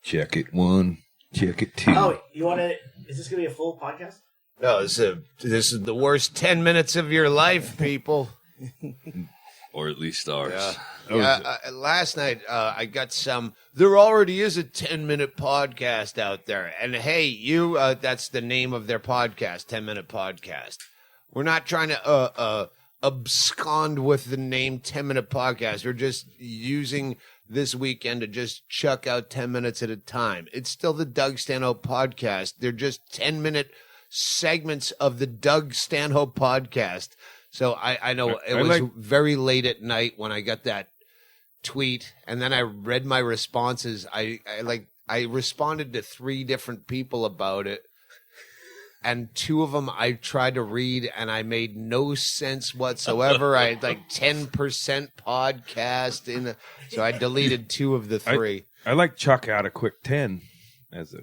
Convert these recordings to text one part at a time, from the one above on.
Check it 1, check it 2. Oh, you want to? Is this gonna be a full podcast? No, this is the worst 10 minutes of your life, people. Or at least ours. Last night, I got some. There already is a 10-minute podcast out there. And hey, you, that's the name of their podcast, 10-Minute Podcast. We're not trying to abscond with the name 10-Minute Podcast. We're just using this weekend to just chuck out 10 minutes at a time. It's still the Doug Stanhope Podcast. They're just 10-minute segments of the Doug Stanhope Podcast. So I know it was very late at night when I got that tweet, and then I read my responses. I responded to 3 different people about it, and 2 of them I tried to read, and I made no sense whatsoever. I had like 10% podcast so I deleted 2 of the 3. I like chuck out a quick 10 as a.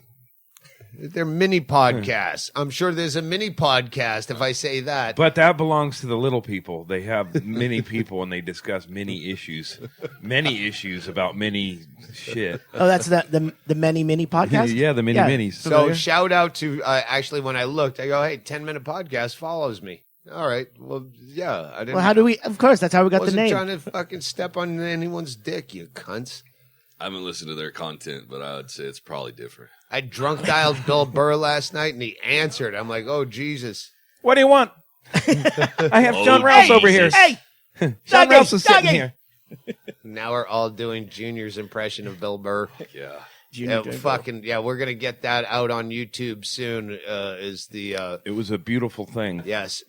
They're mini podcasts. I'm sure there's a mini podcast if I say that. But that belongs to the little people. They have many people and they discuss many issues about many shit. Oh, that's the mini podcast. Yeah, the minis. So shout out to actually when I looked, I go, hey, 10-minute podcast follows me. All right, well, yeah, I didn't. Well, how do we? Of course, that's how we got the name. Wasn't trying to fucking step on anyone's dick, you cunts. I haven't listened to their content, but I would say it's probably different. I drunk dialed Bill Burr last night, and he answered. I'm like, oh, Jesus. What do you want? I have John Rouse over here. Hey, John Rouse is sitting here. Now we're all doing Junior's impression of Bill Burr. Yeah. We're going to get that out on YouTube soon. It was a beautiful thing. Yes.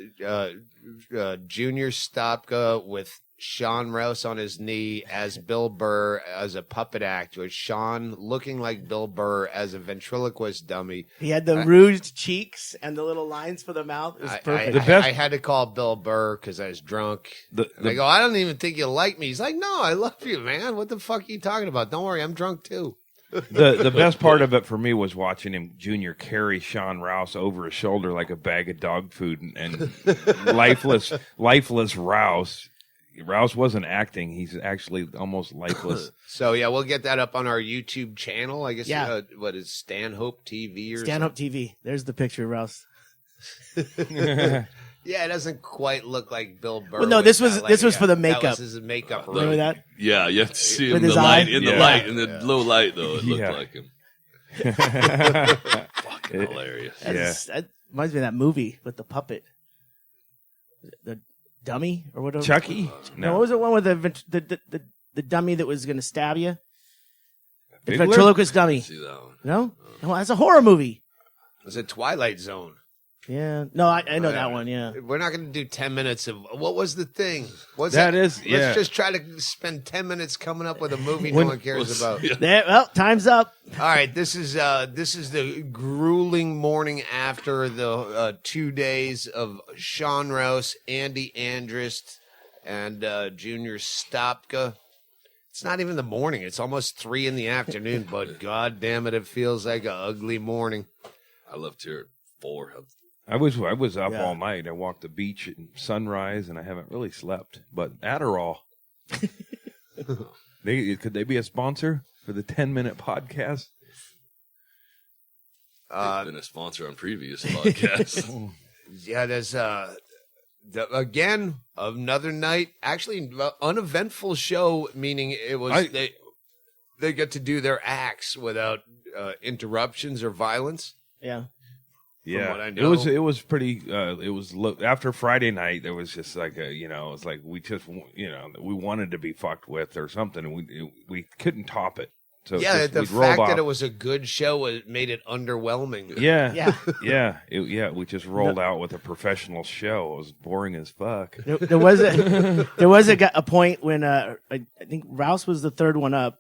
Junior Stopka with Sean Rouse on his knee as Bill Burr as a puppet act, with Sean looking like Bill Burr as a ventriloquist dummy. He had the rouged cheeks and the little lines for the mouth. It was perfect. I had to call Bill Burr because I was drunk. I go, I don't even think you like me. He's like, no, I love you, man. What the fuck are you talking about? Don't worry, I'm drunk too. The best part of it for me was watching him, Junior, carry Sean Rouse over his shoulder like a bag of dog food, and lifeless Rouse. Rouse wasn't acting; he's actually almost lifeless. So yeah, we'll get that up on our YouTube channel. I guess. Yeah. What is Stanhope TV or Stanhope TV? There's the picture of Rouse. Yeah, it doesn't quite look like Bill Burr. Well, no, this was for the makeup. That was his makeup. Remember that? Yeah, you have to see him With in his the light. eye? In the light, in the low light, though, it looked like him. Fucking hilarious. That reminds me of that movie with the puppet, the dummy or whatever. Chucky? No, what was the one with the dummy that was going to stab you? The Bigler? ventriloquist dummy. See that one? No, that's a horror movie. Was it Twilight Zone? Yeah, no, I know that one. Yeah, we're not going to do 10 minutes of what was the thing. Let's just try to spend 10 minutes coming up with a movie no one cares about. Yeah. Well, time's up. All right, this is the grueling morning after the 2 days of Sean Rouse, Andy Andrist, and Junior Stopka. It's not even the morning; it's almost 3 in the afternoon. But god damn it feels like an ugly morning. I left here at 4. I was up all night. I walked the beach at sunrise, and I haven't really slept. But Adderall, could they be a sponsor for the 10-minute podcast? They've been a sponsor on previous podcasts. Yeah, there's again another night. Actually, uneventful show. Meaning it was they get to do their acts without interruptions or violence. Yeah. Yeah, it was pretty. It was after Friday night. There was just like it's like we just we wanted to be fucked with or something, and we couldn't top it. So yeah, the fact that it was a good show made it underwhelming. Yeah. We just rolled out with a professional show. It was boring as fuck. There was a point when I think Rouse was the third one up,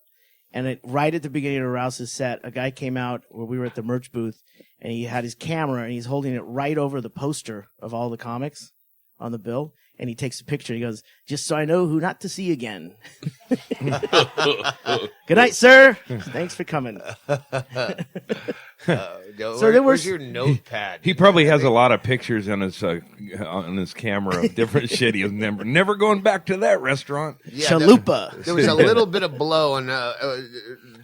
and right at the beginning of Rouse's set, a guy came out where we were at the merch booth, and he had his camera, and he's holding it right over the poster of all the comics on the bill, and he takes a picture, and he goes, "Just so I know who not to see again." Good night, sir. Thanks for coming. Where's your notepad? He probably has a lot of pictures on his camera of different shit. He was never going back to that restaurant. Yeah, Chalupa. There was a little bit of blow, and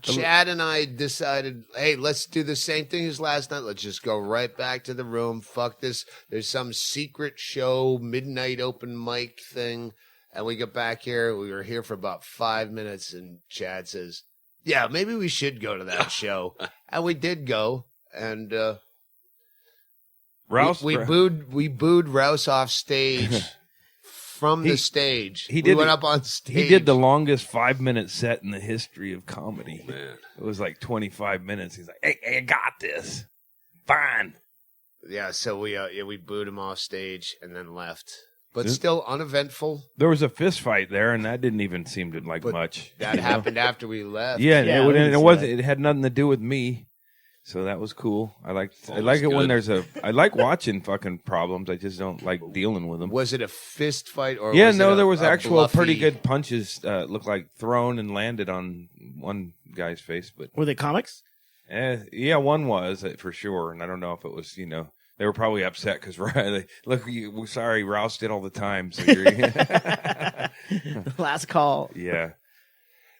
Chad and I decided, hey, let's do the same thing as last night. Let's just go right back to the room. Fuck this. There's some secret show, midnight open mic thing. And we get back here. We were here for about 5 minutes, and Chad says, yeah, maybe we should go to that show. And we did go, and Rouse, we booed Rouse off stage. From the stage. We went up on stage. He did the longest 5-minute set in the history of comedy. Man. It was like 25 minutes. He's like, hey, I got this. Fine. Yeah, so we booed him off stage and then left. But still uneventful. There was a fist fight there, and that didn't even seem to like much. That happened after we left. Yeah, it had nothing to do with me. So that was cool. I like it when I like watching fucking problems. I just don't like dealing with them. Was it a fist fight or? Yeah, was there was actual bluffy... pretty good punches. Looked like thrown and landed on one guy's face. But were they comics? Yeah, one was for sure, and I don't know if it was. They were probably upset because we're sorry, Rouse did all the time. So Last call. Yeah.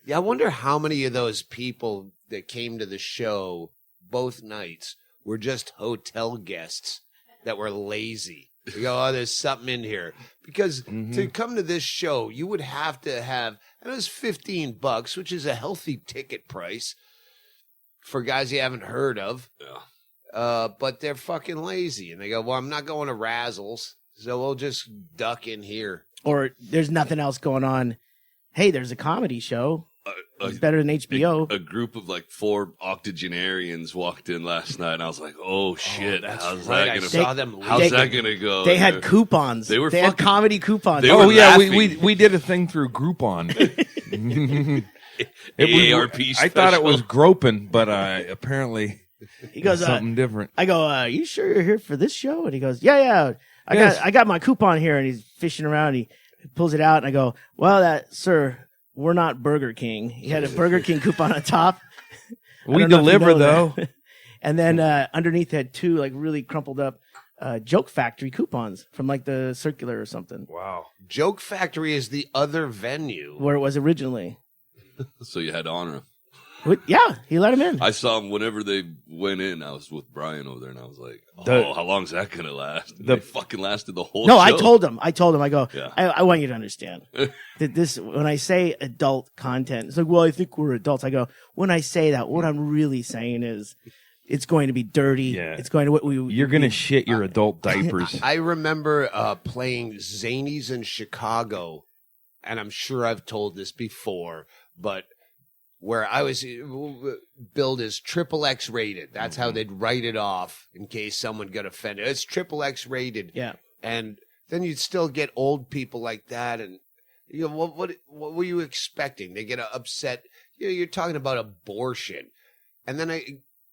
Yeah, I wonder how many of those people that came to the show both nights were just hotel guests that were lazy. You go, oh, there's something in here. Because to come to this show, you would have to have, and it was $15, which is a healthy ticket price for guys you haven't heard of. Yeah. But they're fucking lazy. And they go, well, I'm not going to Razzles, so we'll just duck in here. Or there's nothing else going on. Hey, there's a comedy show. It's better than HBO. A group of like 4 octogenarians walked in last night, and I was like, "Oh shit, how's that gonna go?" They had coupons. They had comedy coupons. We did a thing through Groupon. AARP I thought it was groping, but apparently he goes something different. I go, "Are you sure you're here for this show?" And he goes, "Yeah. I got my coupon here." And he's fishing around. And he pulls it out, and I go, "Well, sir." We're not Burger King. He had a Burger King coupon on top. We deliver, though. And then underneath had 2 like really crumpled up Joke Factory coupons from like the Circular or something. Wow. Joke Factory is the other venue. Where it was originally. So you had to honor him. Yeah, he let him in. I saw him whenever they went in. I was with Brian over there, and I was like, how long is that going to last? They fucking lasted the whole show. I told him, I go, yeah. I want you to understand that this, when I say adult content, it's like, well, I think we're adults. I go, when I say that, what I'm really saying is it's going to be dirty. Yeah. It's going to, you're going to shit your adult diapers. I remember playing Zanies in Chicago, and I'm sure I've told this before, but where I was billed as XXX rated. That's how they'd write it off in case someone got offended. It's XXX rated. Yeah. And then you'd still get old people like that. And you know, what were you expecting? They get upset. You're talking about abortion. And then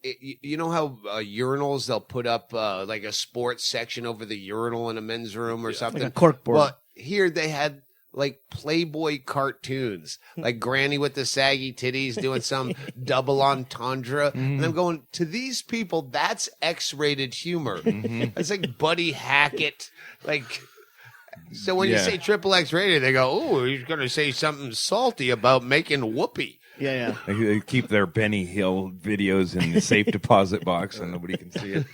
you know how urinals, they'll put up like a sports section over the urinal in a men's room or something? Like a corkboard. Well, here they had like Playboy cartoons, like Granny with the saggy titties doing some double entendre. And I'm going, to these people, that's X-rated humor. It's like Buddy Hackett. Like, so when you say XXX rated, they go, oh, he's going to say something salty about making whoopee. Yeah. They keep their Benny Hill videos in the safe deposit box so nobody can see it.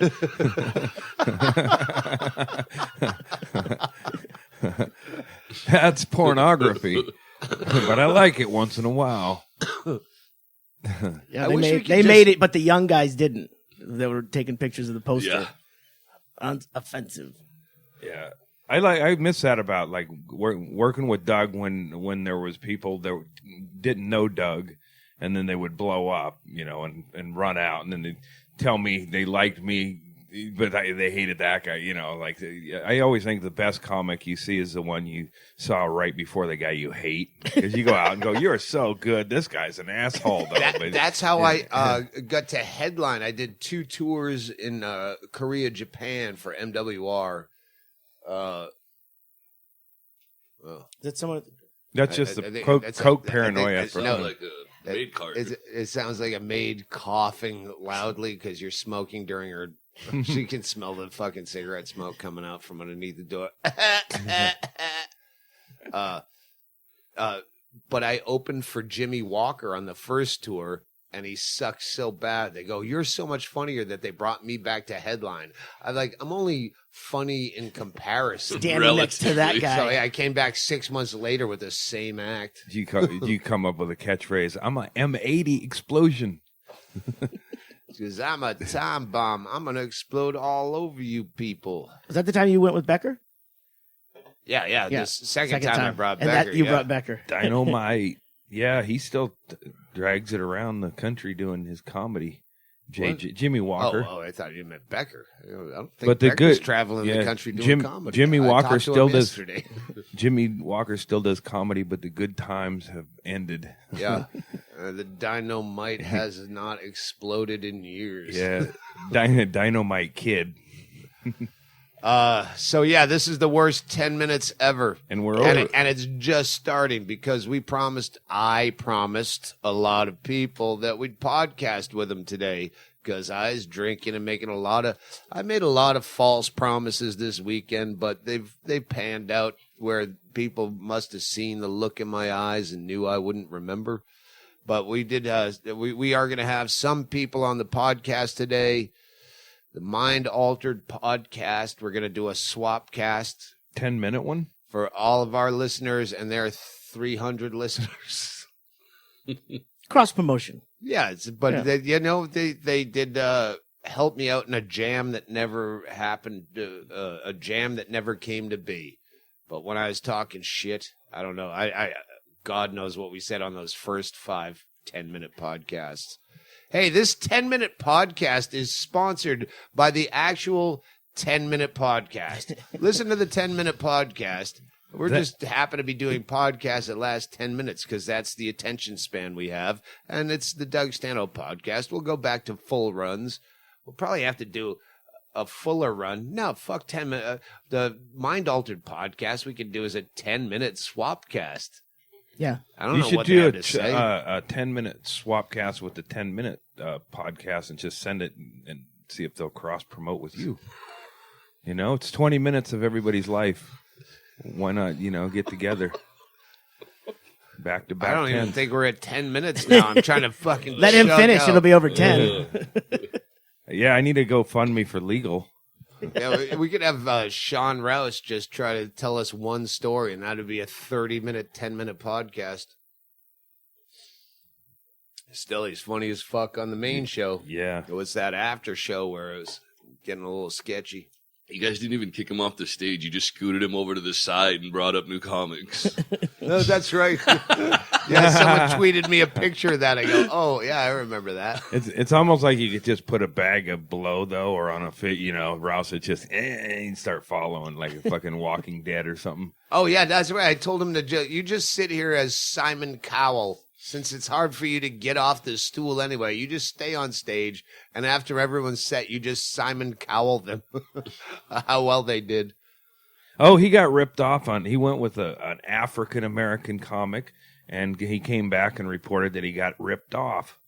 That's pornography, but I like it once in a while. Yeah, they made it, but the young guys didn't. They were taking pictures of the poster. Yeah. Offensive. Yeah. I miss that about like working with Doug when there was people that didn't know Doug, and then they would blow up, and run out, and then they tell me they liked me, but they hated that guy. Like I always think the best comic you see is the one you saw right before the guy you hate, because you go out and go, "You're so good. This guy's an asshole." Though. That's how I got to headline. I did 2 tours in Korea, Japan for MWR. Is that someone? That's just the coke paranoia. Maid cart. It sounds like a maid coughing loudly because you're smoking during her. She can smell the fucking cigarette smoke coming out from underneath the door. But I opened for Jimmy Walker on the first tour, and he sucked so bad. They go, "You're so much funnier," that they brought me back to headline. I'm only funny in comparison. Standing next to that guy. So yeah, I came back 6 months later with the same act. You come up with a catchphrase. I'm a M80 explosion. Because I'm a time bomb. I'm going to explode all over you people. Was that the time you went with Becker? Yeah. The second time I brought and Becker. You brought Becker. Dynamite. Yeah, he still drags it around the country doing his comedy. Jimmy Walker. Oh, I thought you meant Becker. I don't think but Becker's traveling the country doing comedy. Jimmy Walker still does. Yesterday. Jimmy Walker still does comedy, but the good times have ended. Yeah, the dynamite has not exploded in years. Yeah, Dynamite Kid. So yeah, this is the worst 10 minutes ever, and we're over. And it's just starting because I promised a lot of people that we'd podcast with them today because I was drinking and I made a lot of false promises this weekend, but they've panned out where people must have seen the look in my eyes and knew I wouldn't remember. But we did. We are going to have some people on the podcast today. The Mind Altered podcast. We're going to do a swap cast. 10-minute one? For all of our listeners, and there are 300 listeners. Cross promotion. Yeah, they did help me out in a jam that never happened, a jam that never came to be. But when I was talking shit, I don't know. I God knows what we said on those first 5 10-minute podcasts. Hey, this 10-minute podcast is sponsored by the actual 10-minute podcast. Listen to the 10-minute podcast. We're just happen to be doing podcasts that last 10 minutes because that's the attention span we have. And it's the Doug Stanhope podcast. We'll go back to full runs. We'll probably have to do a fuller run. No, fuck 10 minutes. The Mind Altered podcast we could do is a 10-minute swap cast. Yeah. I don't know what they have to say. You should do a 10-minute swap cast with the 10-minute podcast and just send it and see if they'll cross-promote with you. You know, it's 20 minutes of everybody's life. Why not, get together? Back to back. I don't even think we're at 10 minutes now. I'm trying to fucking let him finish. Out. It'll be over 10. Yeah, I need to go fund me for legal. Yeah, we could have Sean Rouse just try to tell us one story, and that would be a 30-minute, 10-minute podcast. Still, he's funny as fuck on the main show. Yeah. It was that after show where it was getting a little sketchy. You guys didn't even kick him off the stage. You just scooted him over to the side and brought up new comics. No, that's right. Yeah, someone tweeted me a picture of that. I go, oh, yeah, I remember that. It's almost like you could just put a bag of blow, though, or on a fit, Rouse would just and start following like a fucking Walking Dead or something. Oh, yeah, that's right. I told him you just sit here as Simon Cowell. Since it's hard for you to get off the stool anyway, you just stay on stage, and after everyone's set, you just Simon Cowell them. How well they did. Oh, he got ripped off he went with an African-American comic, and he came back and reported that he got ripped off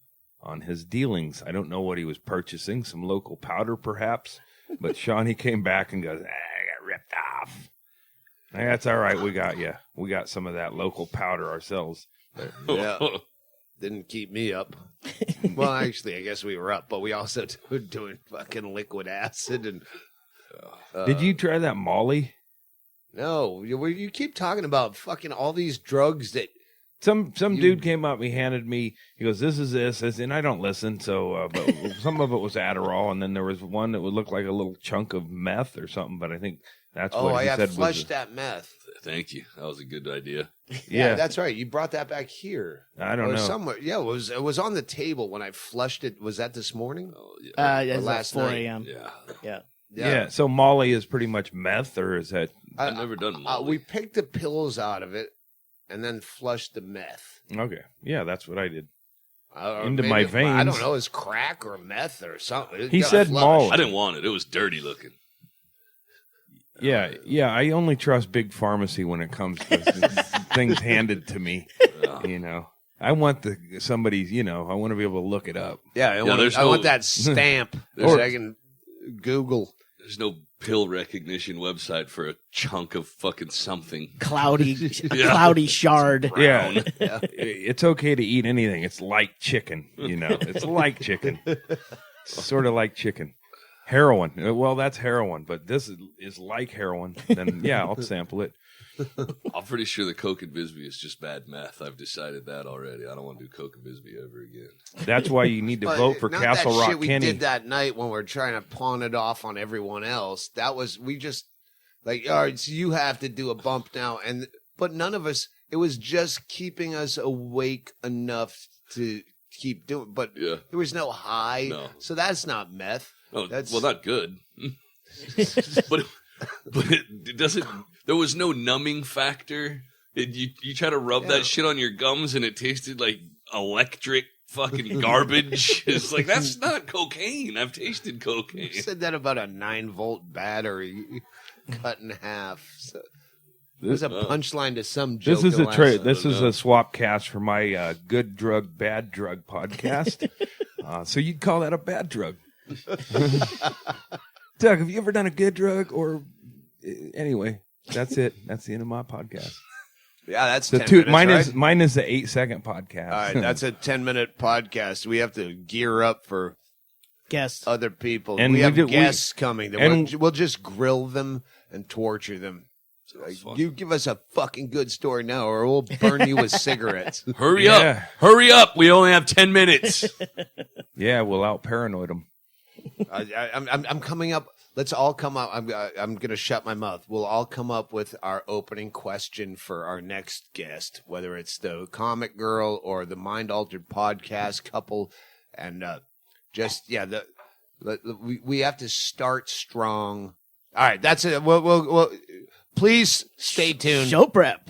on his dealings. I don't know what he was purchasing, some local powder perhaps, but he came back and goes, I got ripped off. That's all right, we got you. We got some of that local powder ourselves. Yeah, didn't keep me up. Well, actually, I guess we were up, but we also were doing fucking liquid acid and. Did you try that Molly? No, you keep talking about fucking all these drugs that. Some dude came up, he handed me. He goes, "This is this," and I don't listen. So, but some of it was Adderall, and then there was one that would look like a little chunk of meth or something. But I think that's what he said. Oh, I flushed that meth. Thank you. That was a good idea. Yeah, that's right. You brought that back here. I don't know. Somewhere. Yeah, it was on the table when I flushed it. Was that this morning? Oh, yeah. Last 4 a.m. Yeah. So Molly is pretty much meth, or is that? I've never done Molly. We picked the pills out of it and then flushed the meth. Okay. Yeah, that's what I did. Into my veins. I don't know. It's crack or meth or something. He said Molly. I didn't want it. It was dirty looking. Yeah. I only trust Big Pharmacy when it comes to things handed to me. I want somebody's, I want to be able to look it up. Yeah, I want that stamp that I can Google. There's no pill recognition website for a chunk of fucking something. Cloudy shard. Yeah. It's okay to eat anything. It's like chicken, It's like chicken. It's sort of like chicken. Heroin. Well, that's heroin, but this is like heroin. Then, yeah, I'll sample it. I'm pretty sure the Coke and Bisbee is just bad meth. I've decided that already. I don't want to do Coke and Bisbee ever again. That's why you need to vote for Castle Rock Kenny. Kenny. We did that night when we were trying to pawn it off on everyone else. That was, we just, like, all right, so you have to do a bump now. But none of us, it was just keeping us awake enough to keep doing, but there was no high. No. So that's not meth. Oh, well, not good. but it doesn't. There was no numbing factor. You try to rub that shit on your gums and it tasted like electric fucking garbage. It's like, that's not cocaine. I've tasted cocaine. You said that about a 9-volt battery cut in half. So there's a punchline to some joke. This is This is a swap cast for my good drug, bad drug podcast. So you'd call that a bad drug. Doug, have you ever done a good drug? Or anyway, that's it. That's the end of my podcast. Yeah, that's the 10 minutes, mine is the 8-second podcast. All right, that's a 10-minute podcast. We have to gear up for guests, other people, and we have guests coming. We'll just grill them and torture them. You give us a fucking good story now, or we'll burn you with cigarettes. Hurry up! We only have 10 minutes. Yeah, we'll out paranoid them. I'm coming up. Let's all come up. I'm going to shut my mouth. We'll all come up with our opening question for our next guest, whether it's the comic girl or the Mind Altered podcast couple, and we have to start strong. All right, that's it. We'll please stay tuned. Show prep.